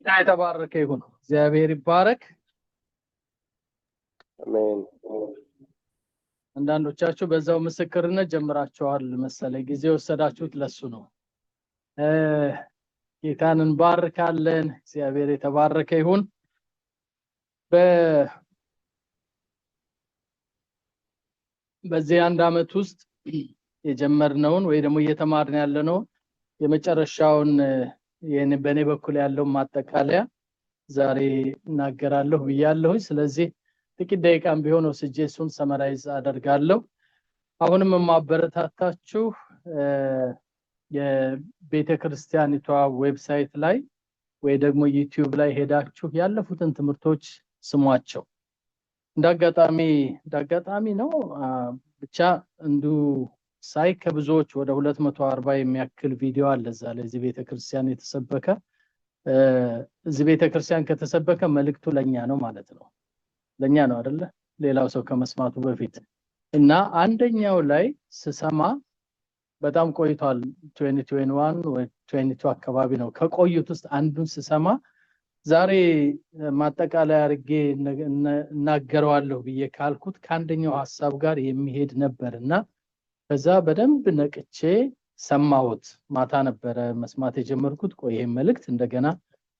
የተባረከ ይሁን። እግዚአብሔር ይባረክ። አሜን። አንዳንዶቻችሁ በዛው ምስክርነት ጀምራችኋል መሰለኝ። ጊዜ ወሰዳችሁት ለሱ ነው። ጌታን እንባርካለን። እግዚአብሔር የተባረከ ይሁን። በዚህ አንድ አመት ውስጥ የጀመርነውን ወይ ደግሞ እየተማርን ያለነው የመጨረሻውን በኔ በኩል ያለው ማጠቃለያ ዛሬ እናገራለሁ ብያለሁ። ስለዚህ ጥቂት ደቂቃም ቢሆን ወስጄ እሱን ሰመራይዝ አደርጋለሁ። አሁንም ማበረታታችሁ የቤተክርስቲያኒቷ ዌብሳይት ላይ ወይ ደግሞ ዩቲዩብ ላይ ሄዳችሁ ያለፉትን ትምህርቶች ስሟቸው። እንዳጋጣሚ ነው ብቻ እንዱ ሳይ ከብዙዎች ወደ 240 የሚያክል ቪዲዮ አለ እዛ ለዚህ ቤተክርስቲያን የተሰበከ። እዚህ ቤተክርስቲያን ከተሰበከ መልእክቱ ለኛ ነው ማለት ነው። ለኛ ነው አይደለ? ሌላው ሰው ከመስማቱ በፊት እና አንደኛው ላይ ስሰማ በጣም ቆይቷል። 2021 ወይ 22 አካባቢ ነው። ከቆዩት ውስጥ አንዱን ስሰማ ዛሬ ማጠቃለያ አድርጌ እናገረዋለሁ ብዬ ካልኩት ከአንደኛው ሐሳብ ጋር የሚሄድ ነበርና ከዛ በደንብ ነቅቼ ሰማሁት። ማታ ነበረ መስማት የጀመርኩት። ይሄን መልእክት እንደገና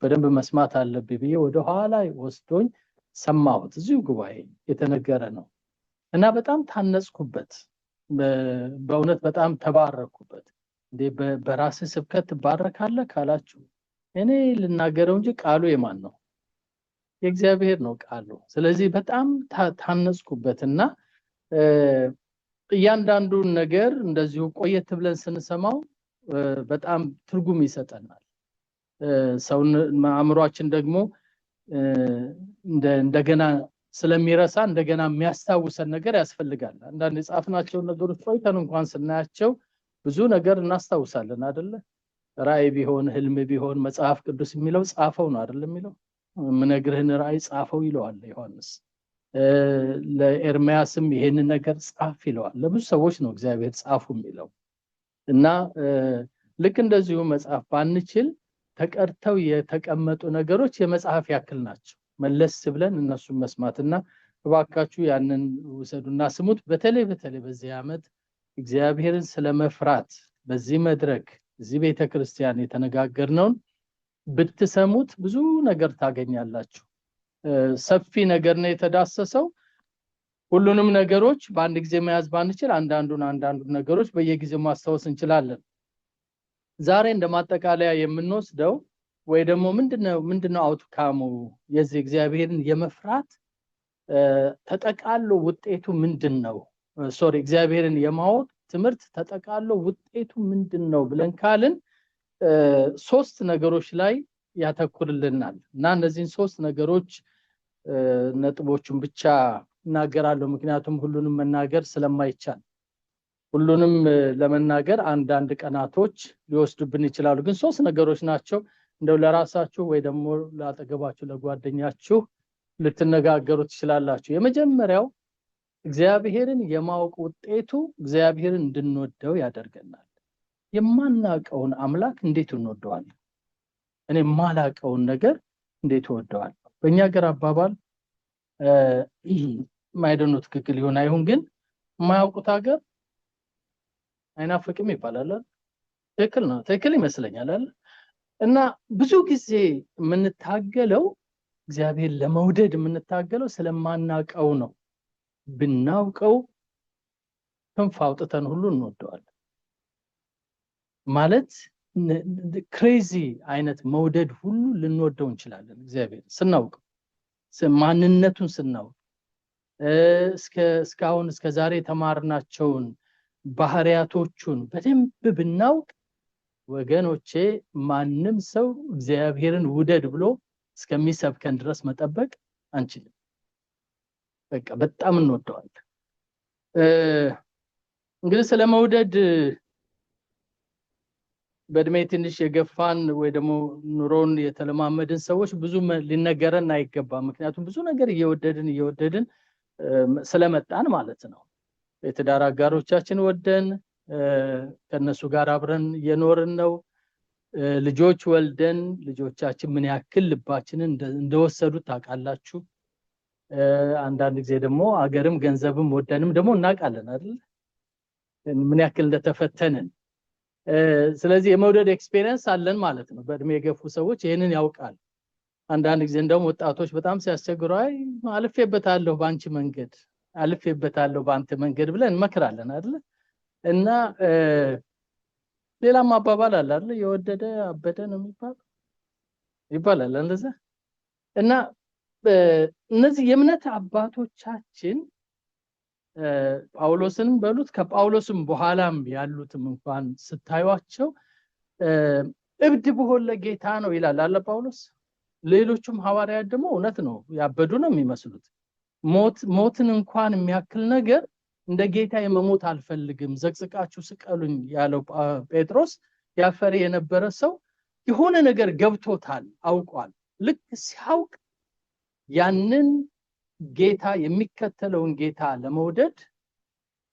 በደንብ መስማት አለብኝ ብዬ ወደ ኋላ ወስዶኝ ሰማሁት። እዚሁ ጉባኤ የተነገረ ነው እና በጣም ታነጽኩበት። በእውነት በጣም ተባረኩበት። እንዴ በራስ ስብከት ትባረካለህ ካላችሁ እኔ ልናገረው እንጂ ቃሉ የማን ነው? የእግዚአብሔር ነው ቃሉ። ስለዚህ በጣም ታነጽኩበትና እያንዳንዱን ነገር እንደዚሁ ቆየት ብለን ስንሰማው በጣም ትርጉም ይሰጠናል። ሰውን አእምሯችን ደግሞ እንደገና ስለሚረሳ እንደገና የሚያስታውሰን ነገር ያስፈልጋል። አንዳንድ የጻፍናቸው ነገሮች ቆይተን እንኳን ስናያቸው ብዙ ነገር እናስታውሳለን አይደለ? ራእይ ቢሆን ህልም ቢሆን መጽሐፍ ቅዱስ የሚለው ጻፈው ነው አይደል? የሚለው ምነግርህን ራእይ ጻፈው ይለዋል ዮሐንስ። ለኤርሚያስም ይሄንን ነገር ጻፍ ይለዋል። ለብዙ ሰዎች ነው እግዚአብሔር ጻፉ የሚለው እና ልክ እንደዚሁ መጽሐፍ ባንችል ተቀርተው የተቀመጡ ነገሮች የመጽሐፍ ያክል ናቸው። መለስ ብለን እነሱን መስማትና እባካችሁ ያንን ውሰዱና ስሙት። በተለይ በዚህ ዓመት እግዚአብሔርን ስለመፍራት በዚህ መድረክ እዚህ ቤተክርስቲያን የተነጋገርነውን ብትሰሙት ብዙ ነገር ታገኛላችሁ። ሰፊ ነገር ነው የተዳሰሰው። ሁሉንም ነገሮች በአንድ ጊዜ መያዝ ባንችል አንዳንዱን ነገሮች በየጊዜው ማስታወስ እንችላለን። ዛሬ እንደማጠቃለያ የምንወስደው ወይ ደግሞ ምንድነው አውትካሙ የዚህ እግዚአብሔርን የመፍራት ተጠቃሎ ውጤቱ ምንድነው? እግዚአብሔርን የማወቅ ትምህርት ተጠቃሎ ውጤቱ ምንድነው ብለን ካልን ሶስት ነገሮች ላይ ያተኩርልናል እና እነዚህን ሶስት ነገሮች ነጥቦቹን ብቻ እናገራለሁ። ምክንያቱም ሁሉንም መናገር ስለማይቻል ሁሉንም ለመናገር አንዳንድ ቀናቶች ሊወስዱብን ይችላሉ። ግን ሶስት ነገሮች ናቸው። እንደው ለራሳችሁ ወይ ደግሞ ለአጠገባችሁ ለጓደኛችሁ ልትነጋገሩ ትችላላችሁ። የመጀመሪያው እግዚአብሔርን የማወቅ ውጤቱ እግዚአብሔርን እንድንወደው ያደርገናል። የማናውቀውን አምላክ እንዴት እንወደዋለን? እኔ የማላውቀውን ነገር እንዴት እወደዋለሁ? በእኛ ሀገር አባባል ማይደኖ ትክክል ይሆን አይሁን ግን የማያውቁት ሀገር አይናፍቅም ይባላል። ትክክል ነው፣ ትክክል ይመስለኛል አይደል? እና ብዙ ጊዜ የምንታገለው እግዚአብሔር ለመውደድ የምንታገለው ስለማናውቀው ነው። ብናውቀው ክንፍ አውጥተን ሁሉ እንወደዋለን። ማለት ክሬዚ አይነት መውደድ ሁሉ ልንወደው እንችላለን። እግዚአብሔር ስናውቀው ማንነቱን ስናውቅ እስካሁን እስከ ዛሬ ተማርናቸውን ባህሪያቶቹን በደንብ ብናውቅ ወገኖቼ ማንም ሰው እግዚአብሔርን ውደድ ብሎ እስከሚሰብከን ድረስ መጠበቅ አንችልም። በቃ በጣም እንወደዋለን። እንግዲህ ስለመውደድ በእድሜ ትንሽ የገፋን ወይ ደግሞ ኑሮን የተለማመድን ሰዎች ብዙ ሊነገረን አይገባም። ምክንያቱም ብዙ ነገር እየወደድን ስለመጣን ማለት ነው። የትዳር አጋሮቻችን ወደን ከነሱ ጋር አብረን እየኖርን ነው። ልጆች ወልደን ልጆቻችን ምን ያክል ልባችንን እንደወሰዱት ታውቃላችሁ። አንዳንድ ጊዜ ደግሞ አገርም ገንዘብም ወደንም ደግሞ እናውቃለን አይደል ምን ያክል እንደተፈተንን። ስለዚህ የመውደድ ኤክስፒሪየንስ አለን ማለት ነው። በእድሜ የገፉ ሰዎች ይሄንን ያውቃል። አንዳንድ ጊዜ እንደውም ወጣቶች በጣም ሲያስቸግሩ አይ አልፌበታለሁ ባንቺ መንገድ አልፌበታለሁ ባንተ መንገድ ብለን እንመክራለን አይደል። እና ሌላም አባባል አለ አይደል የወደደ አበደ ነው ይባላል እንደዛ። እና እነዚህ የእምነት አባቶቻችን ጳውሎስንም በሉት ከጳውሎስም በኋላም ያሉትም እንኳን ስታዩአቸው እብድ በሆነ ጌታ ነው ይላል አለ ጳውሎስ። ሌሎችም ሐዋርያት ደግሞ እውነት ነው ያበዱ ነው የሚመስሉት። ሞትን እንኳን የሚያክል ነገር እንደ ጌታ የመሞት አልፈልግም ዘቅዝቃችሁ ስቀሉኝ ያለው ጴጥሮስ ያፈረ የነበረ ሰው የሆነ ነገር ገብቶታል አውቋል። ልክ ሲያውቅ ያንን ጌታ የሚከተለውን ጌታ ለመውደድ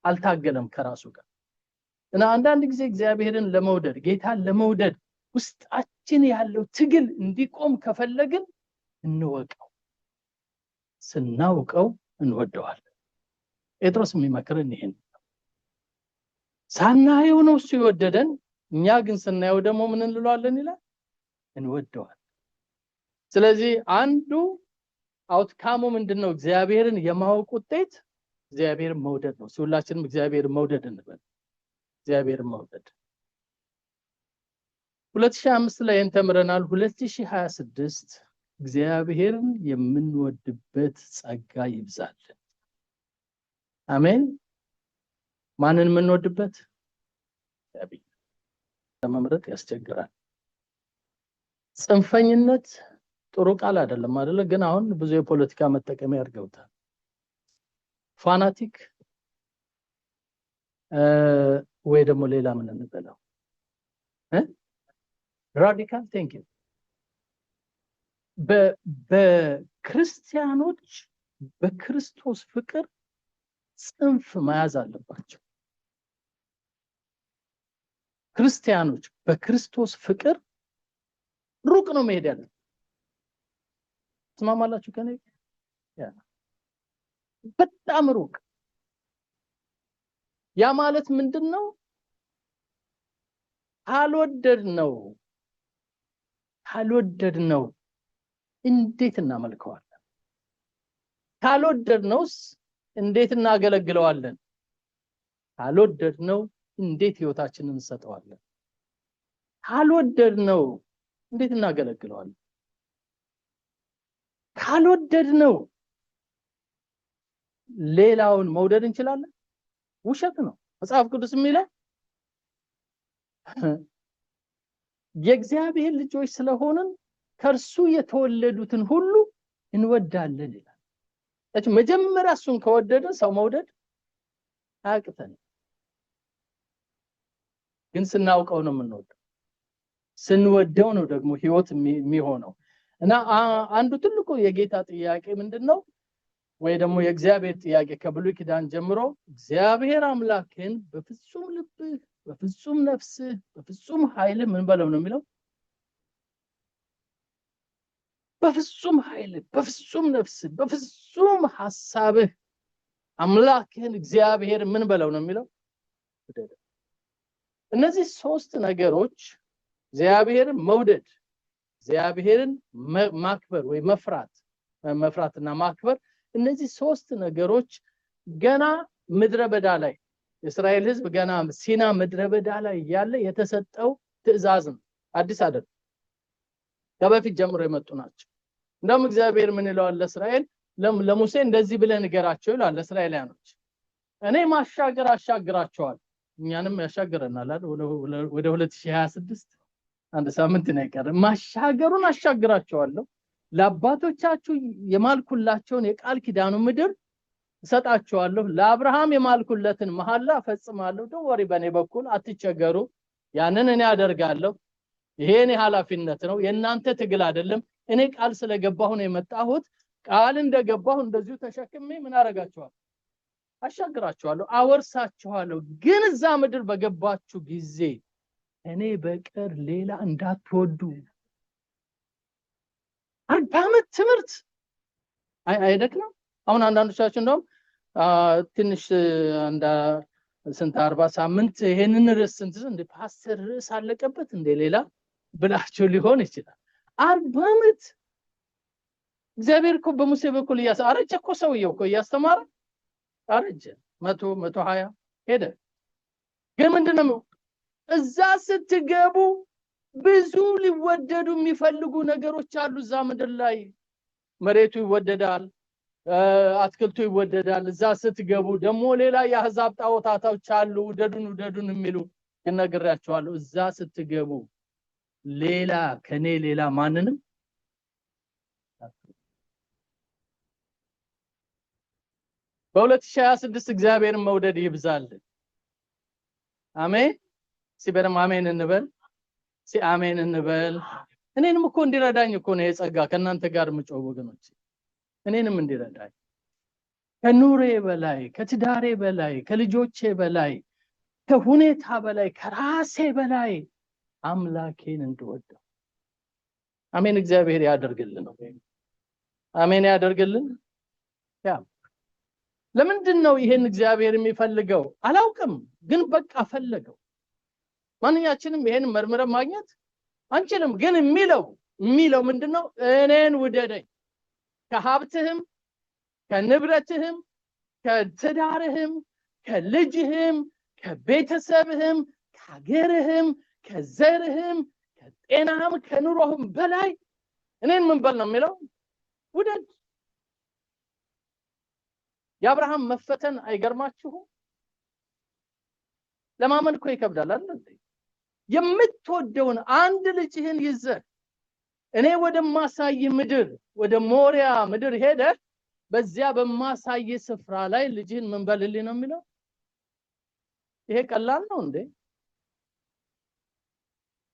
አልታገለም ከራሱ ጋር። እና አንዳንድ ጊዜ እግዚአብሔርን ለመውደድ ጌታን ለመውደድ ውስጣችን ያለው ትግል እንዲቆም ከፈለግን እንወቀው፣ ስናውቀው እንወደዋለን። ጴጥሮስ የሚመክረን ይሄን ሳናየው ነው እሱ የወደደን። እኛ ግን ስናየው ደግሞ ምን እንለዋለን ይላል እንወደዋለን። ስለዚህ አንዱ አውትካሙ ምንድነው? እግዚአብሔርን የማወቅ ውጤት እግዚአብሔርን መውደድ ነው። ሁላችንም እግዚአብሔርን መውደድ እንበል። እግዚአብሔርን መውደድ 2005 ላይ ተምረናል። 2026 እግዚአብሔርን የምንወድበት ጸጋ ይብዛልን። አሜን። ማንን የምንወድበት? እግዚአብሔር። ለመምረጥ ያስቸግራል። ጽንፈኝነት ጥሩ ቃል አይደለም አይደለ? ግን አሁን ብዙ የፖለቲካ መጠቀሚያ ያርገውታል። ፋናቲክ ወይ ደግሞ ሌላ ምን እንበለው ራዲካል ቲንኪንግ። በክርስቲያኖች በክርስቶስ ፍቅር ጽንፍ መያዝ አለባቸው። ክርስቲያኖች በክርስቶስ ፍቅር ሩቅ ነው መሄድ ያለው። ትስማማላችሁ ከኔ? በጣም ሩቅ። ያ ማለት ምንድነው? ካልወደድነው እንዴት እናመልከዋለን? ካልወደድነውስ እንዴት እናገለግለዋለን? ካልወደድነው እንዴት ህይወታችንን እንሰጠዋለን? ካልወደድነው እንዴት እናገለግለዋለን? ካልወደድነው ሌላውን መውደድ እንችላለን? ውሸት ነው። መጽሐፍ ቅዱስ የሚለው የእግዚአብሔር ልጆች ስለሆንን ከርሱ የተወለዱትን ሁሉ እንወዳለን ይላል። መጀመሪያ እሱን ከወደድን ሰው መውደድ አያቅተንም። ግን ስናውቀው ነው የምንወደው። ስንወደው ነው ደግሞ ህይወት የሚሆነው። እና አንዱ ትልቁ የጌታ ጥያቄ ምንድነው? ወይ ደግሞ የእግዚአብሔር ጥያቄ ከብሉይ ኪዳን ጀምሮ እግዚአብሔር አምላክን በፍጹም ልብህ፣ በፍጹም ነፍስህ፣ በፍጹም ኃይልህ ምን በለው ነው የሚለው? በፍጹም ኃይልህ፣ በፍጹም ነፍስህ፣ በፍጹም ሐሳብህ አምላክህን እግዚአብሔር ምን በለው ነው የሚለው? እነዚህ ሶስት ነገሮች እግዚአብሔርን መውደድ፣ እግዚአብሔርን ማክበር ወይ መፍራትና ማክበር፣ እነዚህ ሶስት ነገሮች ገና ምድረ በዳ ላይ እስራኤል ህዝብ ገና ሲና ምድረ በዳ ላይ ያለ የተሰጠው ትእዛዝ ነው። አዲስ አይደለም። ከበፊት ጀምሮ የመጡ ናቸው። እንደውም እግዚአብሔር ምን ይለዋል ለእስራኤል? ለሙሴ እንደዚህ ብለህ ንገራቸው ይላል ለእስራኤላውያኖች። እኔ ማሻገር አሻግራቸዋል። እኛንም ያሻገረናል ወደ 2026 አንድ ሳምንት ነው የቀረው። ማሻገሩን አሻግራቸዋለሁ፣ ለአባቶቻችሁ የማልኩላቸውን የቃል ኪዳኑ ምድር እሰጣቸዋለሁ፣ ለአብርሃም የማልኩለትን መሐላ ፈጽማለሁ። ደወሪ በኔ በኩል አትቸገሩ፣ ያንን እኔ አደርጋለሁ። ይሄ የኔ ኃላፊነት ነው፣ የእናንተ ትግል አይደለም። እኔ ቃል ስለገባሁ ነው የመጣሁት። ቃል እንደገባሁ እንደዚሁ ተሸክሜ ምን አረጋቸዋለሁ? አሻግራቸዋለሁ፣ አወርሳቸዋለሁ። ግን እዛ ምድር በገባችሁ ጊዜ እኔ በቀር ሌላ እንዳትወዱ። 40 ዓመት ትምህርት አይደክም? አሁን አንዳንዶቻችን እንደውም ትንሽ እንደ ስንት 40 ሳምንት ይሄንን ርዕስ እንደ ፓስተር ርዕስ አለቀበት እንደ ሌላ ብላችሁ ሊሆን ይችላል። 40 ዓመት እግዚአብሔር እኮ በሙሴ በኩል አረጀ እኮ ሰውየው እኮ እያስተማረ አረጀ። 120 ሄደ። ግን ምንድነው እዛ ስትገቡ ብዙ ሊወደዱ የሚፈልጉ ነገሮች አሉ። እዛ ምድር ላይ መሬቱ ይወደዳል፣ አትክልቱ ይወደዳል። እዛ ስትገቡ ደግሞ ሌላ የአሕዛብ ጣዖታቶች አሉ፣ ውደዱን የሚሉ ይነግራቸዋል። እዛ ስትገቡ ሌላ ከኔ ሌላ ማንንም በ2026 እግዚአብሔርን መውደድ ይብዛልን። አሜን። ሲበረም አሜን እንበል። አሜን እንበል። እኔንም እኮ እንዲረዳኝ እኮ ነው የጸጋ ከናንተ ጋር ምጮህ ወገኖች፣ እኔንም እንዲረዳኝ ከኑሬ በላይ ከትዳሬ በላይ ከልጆቼ በላይ ከሁኔታ በላይ ከራሴ በላይ አምላኬን እንድወደው። አሜን። እግዚአብሔር ያደርግልን። አሜን ያደርግልን። ያ ለምንድን ነው ይሄን እግዚአብሔር የሚፈልገው? አላውቅም፣ ግን በቃ ፈለገው። ማንኛችንም ይሄን መርምረን ማግኘት አንችልም። ግን የሚለው ምንድነው? እኔን ውደደኝ። ከሀብትህም ከንብረትህም ከትዳርህም ከልጅህም ከቤተሰብህም ከሀገርህም ከዘርህም ከጤናህም ከኑሮህም በላይ እኔን ምን በል ነው የሚለው? ውደድ። የአብርሃም መፈተን አይገርማችሁም? ለማመን እኮ ይከብዳል አይደል? የምትወደውን አንድ ልጅህን ይዘህ እኔ ወደማሳይ ምድር ወደ ሞሪያ ምድር ሄደ፣ በዚያ በማሳይ ስፍራ ላይ ልጅህን ምን በልልኝ ነው የሚለው? ይሄ ቀላል ነው እንዴ?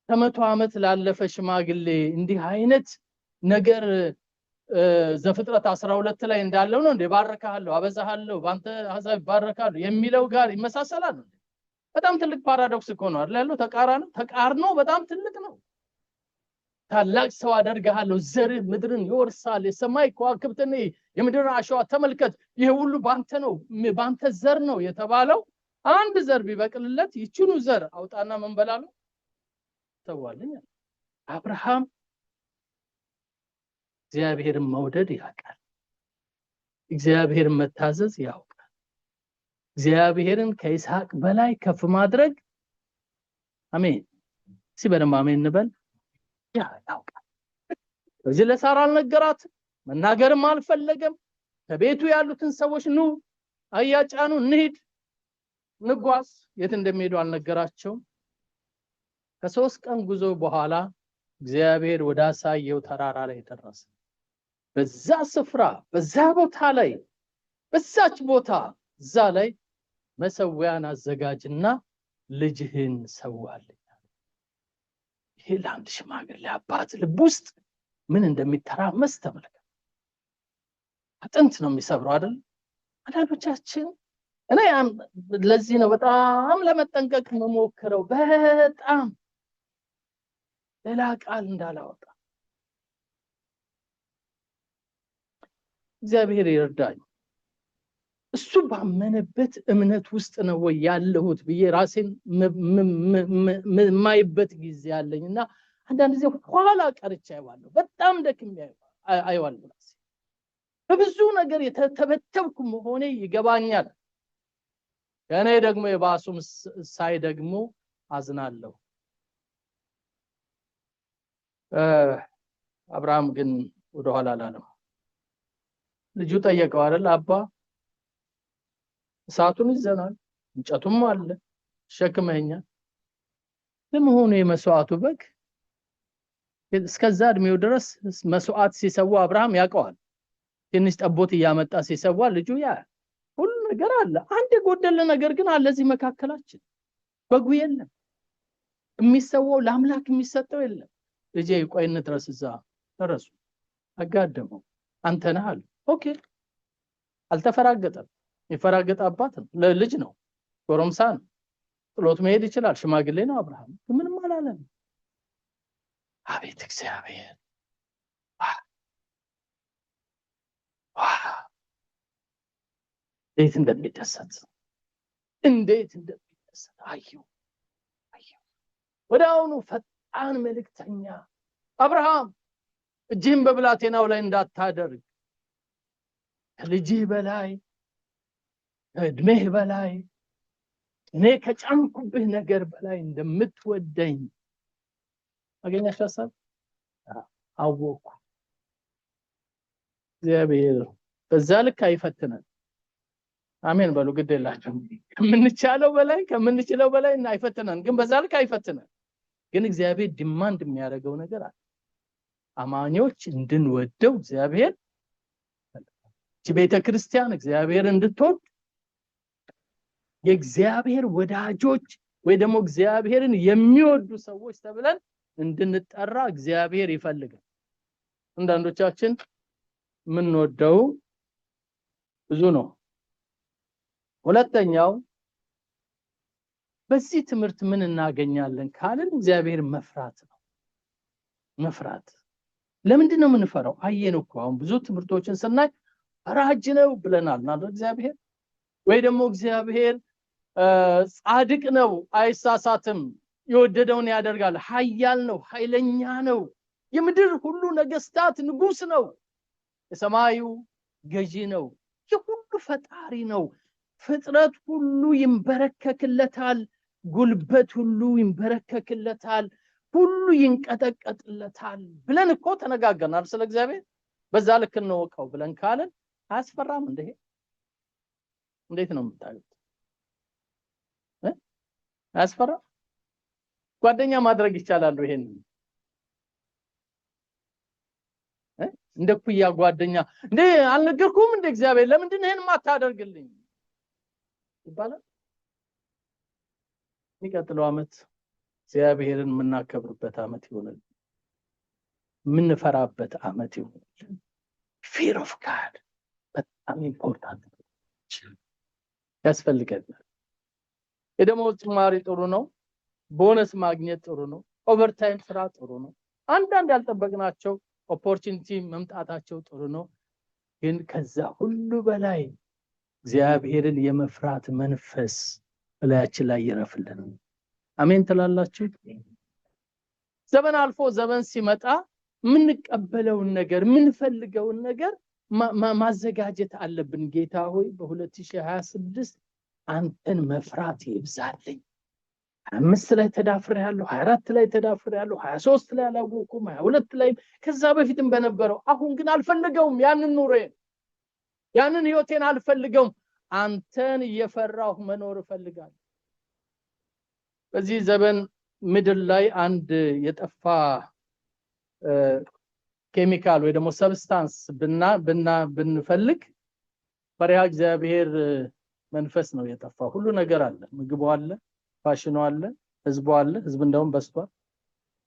ከመቶ ዓመት ላለፈ ሽማግሌ እንዲህ አይነት ነገር ዘፍጥረት 12 ላይ እንዳለው ነው እንዴ? ባረካለሁ፣ አበዛሃለሁ፣ ባንተ አሕዛብ ይባረካሉ የሚለው ጋር ይመሳሰላል እንዴ? በጣም ትልቅ ፓራዶክስ እኮ ነው አይደል? ያለው ተቃርኖ በጣም ትልቅ ነው። ታላቅ ሰው አደርግሃለሁ፣ ዘርህ ምድርን ይወርሳል፣ የሰማይ ከዋክብትን የምድር አሸዋ ተመልከት፣ ይሄ ሁሉ ባንተ ነው፣ ባንተ ዘር ነው የተባለው። አንድ ዘር ቢበቅልለት ይችኑ ዘር አውጣና ምን በላለው ተዋልኝ። አብርሃም እግዚአብሔርን መውደድ ያውቃል፣ እግዚአብሔርን መታዘዝ ያውቃል፣ እግዚአብሔርን ከይስሐቅ በላይ ከፍ ማድረግ አሜን። ሲበረም አሜን እንበል። ያውቃል። ስለዚህ ለሳራ አልነገራት፣ መናገርም አልፈለገም። ከቤቱ ያሉትን ሰዎች ኑ አያጫኑ፣ እንሂድ፣ ንጓዝ፣ የት እንደሚሄዱ አልነገራቸው። ከ3 ቀን ጉዞ በኋላ እግዚአብሔር ወደ አሳየው ተራራ ላይ ደረሰ። በዛ ስፍራ በዛ ቦታ ላይ በዛች ቦታ እዛ ላይ መሰዊያን አዘጋጅና ልጅህን ሰዋልኝ። ይሄ ለአንድ ሽማግሌ አባት ልብ ውስጥ ምን እንደሚተራመስ ተመልከት። አጥንት ነው የሚሰብረው አይደል? አንዳንዶቻችን እኔ ለዚህ ነው በጣም ለመጠንቀቅ መሞክረው፣ በጣም ሌላ ቃል እንዳላወጣ። እግዚአብሔር ይርዳኝ። እሱ ባመነበት እምነት ውስጥ ነው ወይ ያለሁት ብዬ ራሴን ማይበት ጊዜ አለኝና አንዳንድ ጊዜ ኋላ ቀርቻ አይዋለሁ፣ በጣም ደክም አይዋለሁ። በብዙ ነገር የተተበተብኩ መሆኔ ይገባኛል። ከኔ ደግሞ የባሱም ሳይ ደግሞ አዝናለሁ። አብርሃም ግን ወደ ኋላ አላለም። ልጁ ጠየቀው አይደል? አባ እሳቱን ይዘናል፣ እንጨቱም አለ፣ ሸክመኛል። ለመሆኑ የመስዋዕቱ በግ እስከዛ እድሜው ድረስ መስዋዕት ሲሰዋ አብርሃም ያውቀዋል። ትንሽ ጠቦት እያመጣ ሲሰዋ ልጁ ያ ሁሉ ነገር አለ። አንድ የጎደለ ነገር ግን አለ እዚህ መካከላችን። በጉ የለም፣ የሚሰዋው ለአምላክ የሚሰጠው የለም። ልጄ ቆይ እንድረስ። እዛ ደረሱ። አጋደመው። አንተ ነህ አለ። ኦኬ፣ አልተፈራገጠም። የፈራገጠ አባት ነው፣ ለልጅ ነው፣ ጎረምሳ ነው፣ ጥሎት መሄድ ይችላል። ሽማግሌ ነው አብርሃም፣ ምንም ዘላለም። አቤት እግዚአብሔር! እንዴት እንደሚደሰት አየሁ። ወዲያውኑ ፈጣን መልእክተኛ አብርሃም እጅህን በብላቴናው ላይ እንዳታደርግ፣ ከልጅህ በላይ ከእድሜህ በላይ እኔ ከጫንኩብህ ነገር በላይ እንደምትወደኝ አገኛሽ ሐሳብ አወኩ። እግዚአብሔር በዛ ልክ አይፈትነን። አሜን በሉ። ግድ የላችሁም። ከምንችለው በላይ አይፈትነን፣ ግን በዛ ልክ አይፈትነን። ግን እግዚአብሔር ዲማንድ የሚያደርገው ነገር አለ። አማኞች እንድንወደው እግዚአብሔር ቤተክርስቲያን እግዚአብሔር እንድትወድ የእግዚአብሔር ወዳጆች ወይ ደግሞ እግዚአብሔርን የሚወዱ ሰዎች ተብለን እንድንጠራ እግዚአብሔር ይፈልጋል። አንዳንዶቻችን ምንወደው ብዙ ነው። ሁለተኛው በዚህ ትምህርት ምን እናገኛለን ካልን እግዚአብሔር መፍራት ነው። መፍራት ለምንድን ነው የምንፈራው? አየን እኮ አሁን ብዙ ትምህርቶችን ስናይ ፈራጅ ነው ብለናል እና እግዚአብሔር ወይ ደግሞ እግዚአብሔር ጻድቅ ነው፣ አይሳሳትም፣ የወደደውን ያደርጋል፣ ኃያል ነው፣ ኃይለኛ ነው፣ የምድር ሁሉ ነገስታት ንጉስ ነው፣ የሰማዩ ገዢ ነው፣ የሁሉ ፈጣሪ ነው፣ ፍጥረት ሁሉ ይንበረከክለታል፣ ጉልበት ሁሉ ይንበረከክለታል፣ ሁሉ ይንቀጠቀጥለታል ብለን እኮ ተነጋገርናል ስለ እግዚአብሔር። በዛ ልክ እንወቀው ብለን ካለን አያስፈራም? እንዴት ነው የምታዩት? አያስፈራ? ጓደኛ ማድረግ ይቻላል ይሄን? እንደ ኩያ ጓደኛ እንዴ አልነገርኩም እንደ እግዚአብሔር ለምንድን ነው ይሄን ማታደርግልኝ ይባላል። የሚቀጥለው ዓመት እግዚአብሔርን የምናከብርበት ዓመት ይሆናል፣ የምንፈራበት ዓመት ይሆናል። fear of God በጣም ኢምፖርታንት ያስፈልገናል። የደሞዝ ጭማሪ ጥሩ ነው፣ ቦነስ ማግኘት ጥሩ ነው፣ ኦቨርታይም ስራ ጥሩ ነው፣ አንዳንድ ያልጠበቅናቸው ኦፖርቹኒቲ መምጣታቸው ጥሩ ነው። ግን ከዛ ሁሉ በላይ እግዚአብሔርን የመፍራት መንፈስ በላያችን ላይ ይረፍልን። አሜን ትላላችሁ? ዘመን አልፎ ዘመን ሲመጣ የምንቀበለውን ነገር የምንፈልገውን ነገር ማዘጋጀት አለብን። ጌታ ሆይ በ2026 አንተን መፍራት ይብዛልኝ። 5 ላይ ተዳፍሬያለሁ፣ 24 ላይ ተዳፍሬያለሁ፣ 23 ላይ አላወኩም፣ 22 ላይ ከዛ በፊትም በነበረው አሁን ግን አልፈልገውም። ያንን ኑሮዬን ያንን ህይወቴን አልፈልገውም። አንተን እየፈራሁ መኖር እፈልጋለሁ። በዚህ ዘመን ምድር ላይ አንድ የጠፋ ኬሚካል ወይ ደግሞ ሰብስታንስ ብንፈልግ ፈሪሃ እግዚአብሔር መንፈስ ነው የጠፋው። ሁሉ ነገር አለ፣ ምግቡ አለ፣ ፋሽኑ አለ፣ ህዝቡ አለ። ህዝብ እንደውም በስቷል።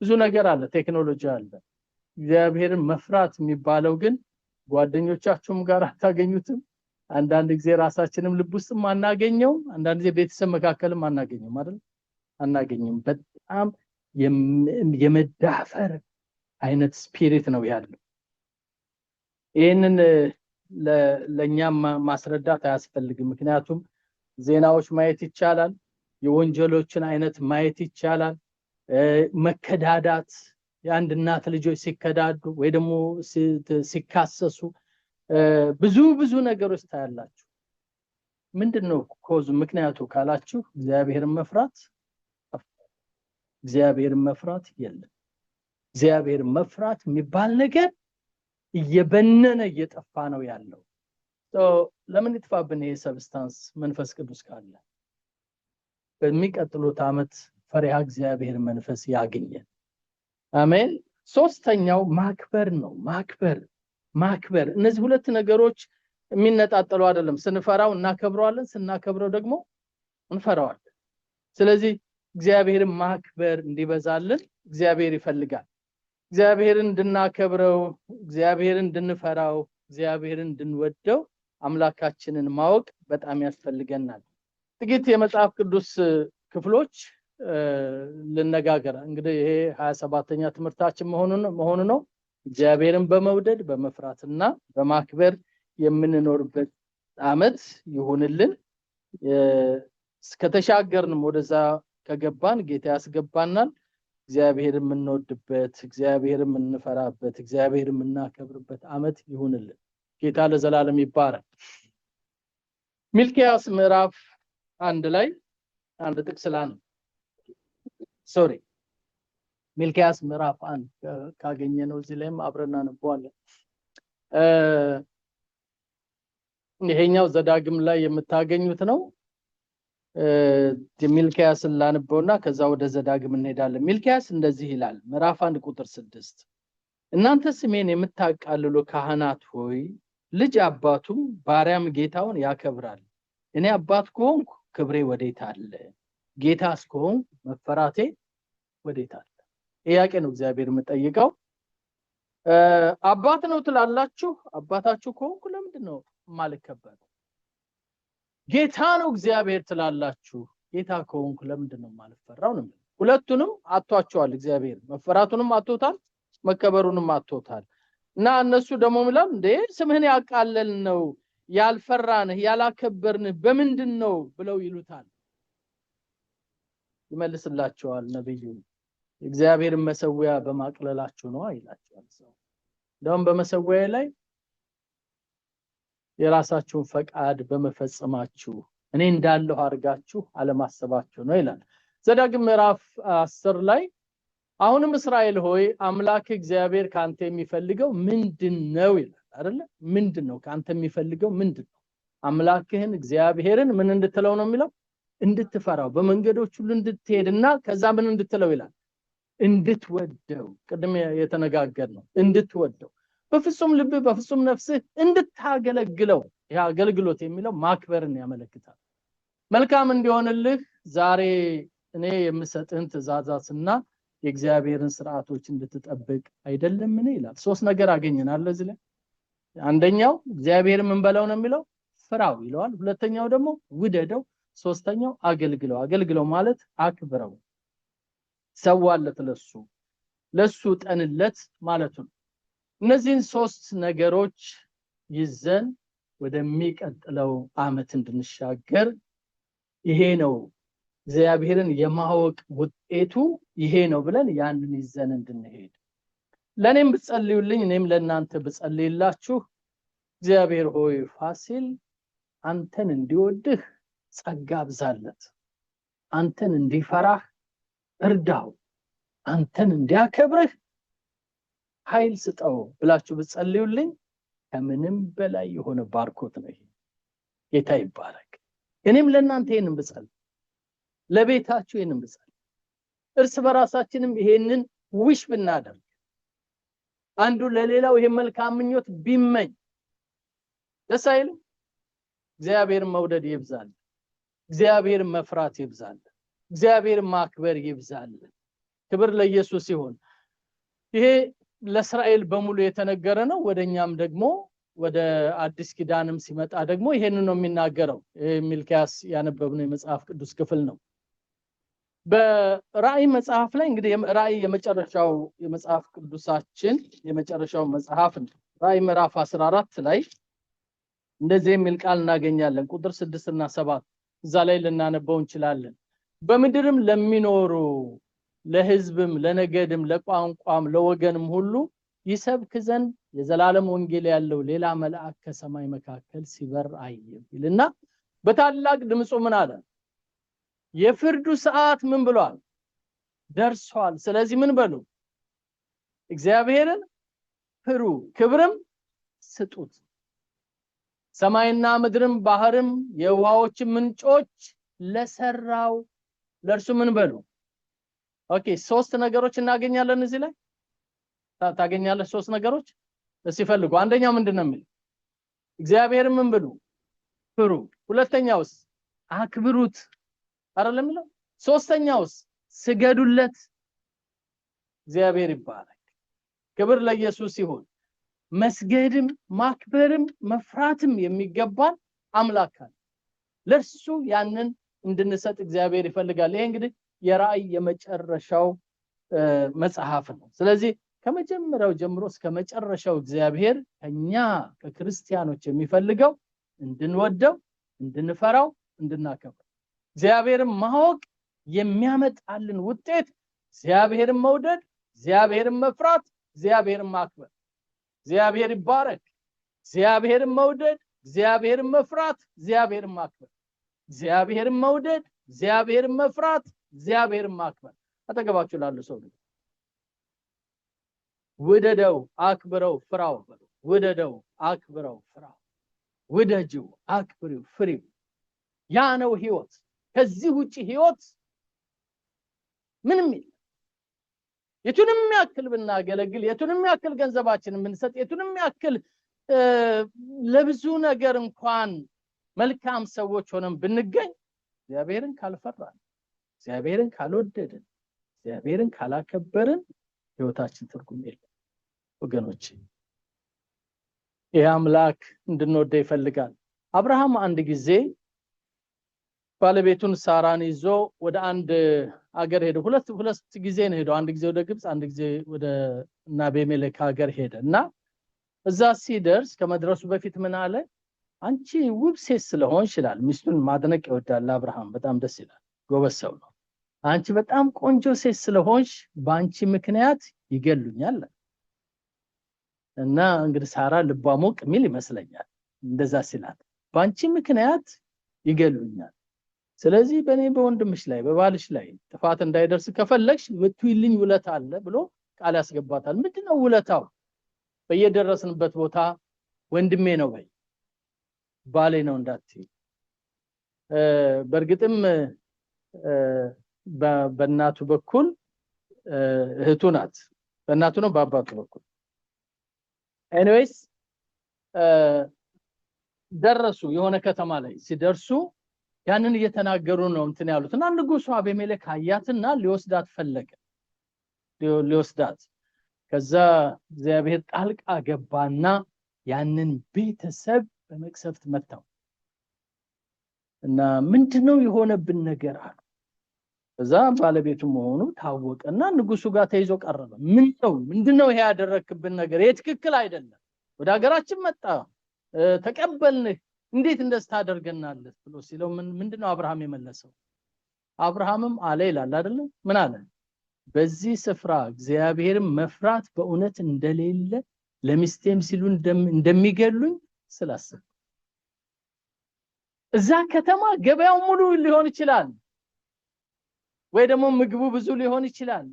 ብዙ ነገር አለ፣ ቴክኖሎጂ አለ። እግዚአብሔርን መፍራት የሚባለው ግን ጓደኞቻችሁም ጋር አታገኙትም። አንዳንድ ጊዜ ራሳችንም ልብ ውስጥ ማናገኘው፣ አንዳንድ ጊዜ ቤተሰብ መካከልም አናገኘው አይደል? አናገኝም። በጣም የመዳፈር አይነት ስፒሪት ነው ያለው። ይሄንን ለኛም ማስረዳት አያስፈልግም። ምክንያቱም ዜናዎች ማየት ይቻላል፣ የወንጀሎችን አይነት ማየት ይቻላል። መከዳዳት፣ የአንድ እናት ልጆች ሲከዳዱ ወይ ደግሞ ሲካሰሱ ብዙ ነገሮች ታያላችሁ። ምንድነው ኮዙ ምክንያቱ ካላችሁ እግዚአብሔርን መፍራት የለም። እግዚአብሔርን መፍራት የሚባል ነገር እየበነነ እየጠፋ ነው ያለው። ለምን ይጥፋብን ይሄ ሰብስታንስ? መንፈስ ቅዱስ ካለ በሚቀጥሉት ዓመት ፈሪሃ እግዚአብሔር መንፈስ ያገኘን። አሜን። ሶስተኛው ማክበር ነው። ማክበር እነዚህ ሁለት ነገሮች የሚነጣጠሉ አይደለም። ስንፈራው እናከብረዋለን፣ ስናከብረው ደግሞ እንፈራዋለን። ስለዚህ እግዚአብሔርን ማክበር እንዲበዛልን እግዚአብሔር ይፈልጋል። እግዚአብሔርን እንድናከብረው፣ እግዚአብሔርን እንድንፈራው፣ እግዚአብሔርን እንድንወደው አምላካችንን ማወቅ በጣም ያስፈልገናል። ጥቂት የመጽሐፍ ቅዱስ ክፍሎች ልነጋገር። እንግዲህ ይሄ 27ኛ ትምህርታችን መሆኑ ነው። እግዚአብሔርን በመውደድ በመፍራትና በማክበር የምንኖርበት ዓመት ይሁንልን። እስከተሻገርንም ወደዛ ከገባን ጌታ ያስገባናል። እግዚአብሔርን የምንወድበት፣ እግዚአብሔርን የምንፈራበት፣ እግዚአብሔርን የምናከብርበት ዓመት ይሁንልን። ጌታ ለዘላለም ይባረክ። ሚልክያስ ምዕራፍ 1 ላይ አንድ ጥቅስ ሚልክያስ ምዕራፍ 1 ካገኘነው እዚህ ላይም አብረን እናነባዋለን። ይሄኛው ዘዳግም ላይ የምታገኙት ነው። ሚልክያስን ላንበውና ከዛ ወደ ዘዳግም እንሄዳለን። ሚልክያስ እንደዚህ ይላል ምዕራፍ 1 ቁጥር 6 እናንተ ስሜን የምታቃልሉ ካህናት ሆይ ልጅ አባቱም ባሪያም ጌታውን ያከብራል። እኔ አባት ከሆንኩ ክብሬ ወዴት አለ? ጌታስ ከሆንኩ መፈራቴ ወዴት አለ? ጥያቄ ነው እግዚአብሔር የምጠይቀው። አባት ነው ትላላችሁ፣ አባታችሁ ከሆንኩ ለምንድን ነው የማልከበረው? ጌታ ነው እግዚአብሔር ትላላችሁ፣ ጌታ ከሆንኩ ለምንድን ነው የማልፈራው ነው? ሁለቱንም አጥቷቸዋል እግዚአብሔር። መፈራቱንም አጥቶታል፣ መከበሩንም አጥቶታል። እና እነሱ ደግሞ ምለም እንዴ ስምህን ያቃለል ነው ያልፈራንህ ያላከበርንህ በምንድን ነው ብለው ይሉታል። ይመልስላቸዋል ነብዩ እግዚአብሔርን መሰዊያ በማቅለላችሁ ነው ይላቸዋል። እንደውም በመሰዊያ ላይ የራሳችሁን ፈቃድ በመፈጸማችሁ እኔ እንዳለሁ አርጋችሁ አለማሰባችሁ ነው ይላል። ዘዳግም ምዕራፍ 10 ላይ አሁንም እስራኤል ሆይ አምላክ እግዚአብሔር ካንተ የሚፈልገው ምንድነው ይላል አይደለ? ምንድነው ካንተ የሚፈልገው ምንድነው? አምላክህን እግዚአብሔርን ምን እንድትለው ነው የሚለው? እንድትፈራው፣ በመንገዶች ሁሉ እንድትሄድና ከዛ ምን እንድትለው ይላል? እንድትወደው። ቅድም የተነጋገርነው እንድትወደው በፍጹም ልብ በፍጹም ነፍስህ እንድታገለግለው። ያ አገልግሎት የሚለው ማክበርን ያመለክታል። መልካም እንዲሆንልህ ዛሬ እኔ የምሰጥህን ትእዛዛትና የእግዚአብሔርን ሥርዓቶች እንድትጠብቅ አይደለምን ይላል። ሶስት ነገር አገኘናል እዚህ ላይ። አንደኛው እግዚአብሔርን ምን በለው ነው የሚለው? ፍራው ይለዋል። ሁለተኛው ደግሞ ውደደው፣ ሶስተኛው አገልግለው። አገልግለው ማለት አክብረው፣ ሰዋለት፣ ለሱ ጠንለት ማለት ነው። እነዚህን ሶስት ነገሮች ይዘን ወደሚቀጥለው ዓመት እንድንሻገር ይሄ ነው እግዚአብሔርን የማወቅ ውጤቱ ይሄ ነው ብለን ያንን ይዘን እንድንሄድ ለኔም ብጸልዩልኝ እኔም ለእናንተ ብጸልይላችሁ እግዚአብሔር ሆይ ፋሲል አንተን እንዲወድህ ጸጋ አብዛለት፣ አንተን እንዲፈራህ እርዳው፣ አንተን እንዲያከብርህ ኃይል ስጠው ብላችሁ ብጸልዩልኝ ከምንም በላይ የሆነ ባርኮት ነው። ጌታ ይባረክ። እኔም ለእናንተ ይሄንን ብጸልይ፣ ለቤታችሁ ይሄንን ብጸልይ፣ እርስ በራሳችንም ይሄንን ውሽ ብናደርግ፣ አንዱ ለሌላው ይሄ መልካም ምኞት ቢመኝ ደስ አይልም? እግዚአብሔር መውደድ ይብዛል፣ እግዚአብሔር መፍራት ይብዛል፣ እግዚአብሔር ማክበር ይብዛል። ክብር ለኢየሱስ ይሁን። ይሄ ለእስራኤል በሙሉ የተነገረ ነው። ወደኛም ደግሞ ወደ አዲስ ኪዳንም ሲመጣ ደግሞ ይሄንን ነው የሚናገረው። ሚልክያስ ያነበብነው የመጽሐፍ ቅዱስ ክፍል ነው። በራእይ መጽሐፍ ላይ እንግዲህ ራእይ የመጨረሻው የመጽሐፍ ቅዱሳችን የመጨረሻው መጽሐፍ ነው። ራእይ ምዕራፍ 14 ላይ እንደዚህ የሚል ቃል እናገኛለን። ቁጥር 6 እና 7 እዛ ላይ ልናነበው እንችላለን። በምድርም ለሚኖሩ ለሕዝብም ለነገድም ለቋንቋም ለወገንም ሁሉ ይሰብክ ዘንድ የዘላለም ወንጌል ያለው ሌላ መልአክ ከሰማይ መካከል ሲበር አየሁ ይልና በታላቅ ድምፁ ምን አለ? የፍርዱ ሰዓት ምን ብሏል? ደርሷል። ስለዚህ ምን በሉ? እግዚአብሔርን ፍሩ፣ ክብርም ስጡት። ሰማይና ምድርም ባህርም የውሃዎችም ምንጮች ለሰራው ለእርሱ ምን በሉ? ኦኬ፣ ሶስት ነገሮች እናገኛለን እዚህ ላይ ታገኛለህ። ሶስት ነገሮች ሲፈልጉ አንደኛው ምንድነው የሚል? እግዚአብሔርን ምን ብሉ? ፍሩ። ሁለተኛውስ? አክብሩት አይደለም የሚለው? ሶስተኛውስ? ስገዱለት። እግዚአብሔር ይባረክ። ክብር ለኢየሱስ ይሁን። መስገድም ማክበርም መፍራትም የሚገባን አምላክ አለ። ለርሱ ያንን እንድንሰጥ እግዚአብሔር ይፈልጋል። ይሄ እንግዲህ የራእይ የመጨረሻው መጽሐፍ ነው። ስለዚህ ከመጀመሪያው ጀምሮ እስከ መጨረሻው እግዚአብሔር ከኛ ከክርስቲያኖች የሚፈልገው እንድንወደው፣ እንድንፈራው፣ እንድናከብረው እግዚአብሔርን ማወቅ የሚያመጣልን ውጤት እግዚአብሔርን መውደድ፣ እግዚአብሔርን መፍራት፣ እግዚአብሔርን ማክበር። እግዚአብሔር ይባረክ። እግዚአብሔርን መውደድ፣ እግዚአብሔርን መፍራት፣ እግዚአብሔርን ማክበር። እግዚአብሔርን መውደድ፣ እግዚአብሔርን መፍራት፣ እግዚአብሔርን ማክበር። አጠገባችሁ ላሉ ሰው ውደደው፣ አክብረው፣ ፍራው በሉ። ውደደው፣ አክብረው፣ ፍራው። ውደጂው፣ አክብሪው፣ ፍሪው። ያ ነው ህይወት። ከዚህ ውጪ ህይወት ምንም የለም። የቱንም ያክል ብናገለግል፣ የቱንም ያክል ገንዘባችንን ብንሰጥ፣ የቱንም ያክል ለብዙ ነገር እንኳን መልካም ሰዎች ሆነን ብንገኝ እግዚአብሔርን ካልፈራን፣ እግዚአብሔርን ካልወደድን፣ እግዚአብሔርን ካላከበርን ህይወታችን ትርጉም የለም ወገኖች። ይህ አምላክ እንድንወደው ይፈልጋል። አብርሃም አንድ ጊዜ ባለቤቱን ሳራን ይዞ ወደ አንድ አገር ሄደ። ሁለት ጊዜ ነው ሄደው። አንድ ጊዜ ወደ ግብጽ፣ አንድ ጊዜ ወደ አቤሜሌክ ሀገር ሄደ እና እዛ ሲደርስ ከመድረሱ በፊት ምን አለ? አንቺ ውብ ሴት ስለሆንሽ ይላል። ሚስቱን ማድነቅ ይወዳል አብርሃም። በጣም ደስ ይላል። ጎበዝ ሰው ነው። አንቺ በጣም ቆንጆ ሴት ስለሆንሽ በአንቺ ምክንያት ይገሉኛል። እና እንግዲህ ሳራ ልቧ ሞቅ ሚል ይመስለኛል እንደዛ ሲላት፣ በአንቺ ምክንያት ይገሉኛል። ስለዚህ በእኔ በወንድምሽ ላይ በባልሽ ላይ ጥፋት እንዳይደርስ ከፈለግሽ ምትይልኝ ውለታ አለ ብሎ ቃል ያስገባታል። ምንድነው ውለታው? በየደረስንበት ቦታ ወንድሜ ነው በይ፣ ባሌ ነው እንዳትይ። በእርግጥም በእናቱ በኩል እህቱ ናት። በእናቱ ነው በአባቱ በኩል ኤኒዌይስ ደረሱ። የሆነ ከተማ ላይ ሲደርሱ ያንን እየተናገሩ ነው እንትን ያሉት እና ንጉሱ አቤሜሌክ አያትና ሊወስዳት ፈለገ። ሊወስዳት ከዛ እግዚአብሔር ጣልቃ ገባና ያንን ቤተሰብ በመቅሰፍት መታው እና ምንድነው የሆነብን ነገር አሉ። ከዛ ባለቤቱ መሆኑ ታወቀና ንጉሱ ጋር ተይዞ ቀረበ። ምንድነው ይሄ ያደረክብን ነገር? የትክክል አይደለም። ወደ ሀገራችን መጣ፣ ተቀበልንህ፣ እንዴት እንደዚህ ታደርገናለህ ብሎ ሲለው ምንድነው አብርሃም የመለሰው? አብርሃምም አለ ይላል አይደል? ምን አለ? በዚህ ስፍራ እግዚአብሔርን መፍራት በእውነት እንደሌለ ለሚስቴም ሲሉ እንደሚገሉኝ ስላሰብ። እዛ ከተማ ገበያው ሙሉ ሊሆን ይችላል፣ ወይ ደግሞ ምግቡ ብዙ ሊሆን ይችላል፣